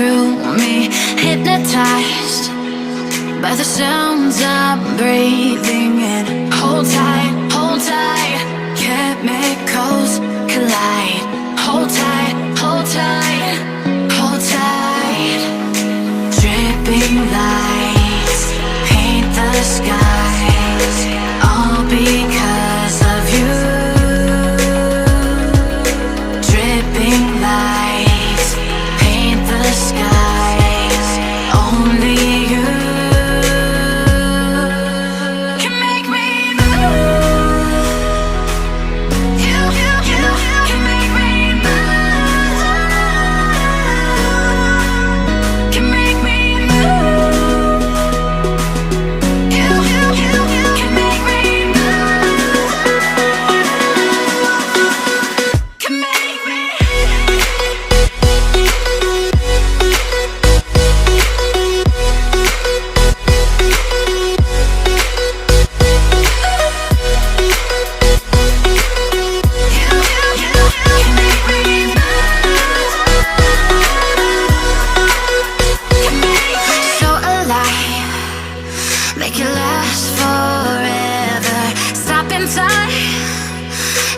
through me, hypnotized by the sounds I'm breathing in. Hold tight, hold tight, chemicals collide. Hold tight, hold tight, hold tight. Dripping lights paint the skies, all because of you. Dripping lights paint the skies, only you can make me move. You can make me move. Can make me move. You can make me move. Can make me. So alive, make it last forever. Stop in time,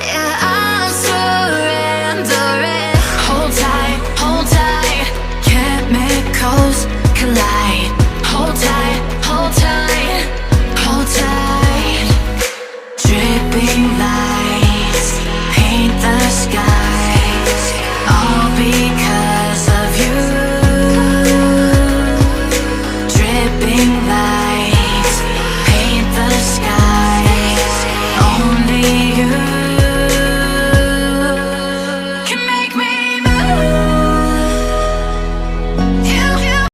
yeah, I'm surrendering. Hold tight, chemicals collide. Hold tight, hold tight, hold tight. Dripping lights paint the skies, all because of you. Dripping lights paint the skies, only you.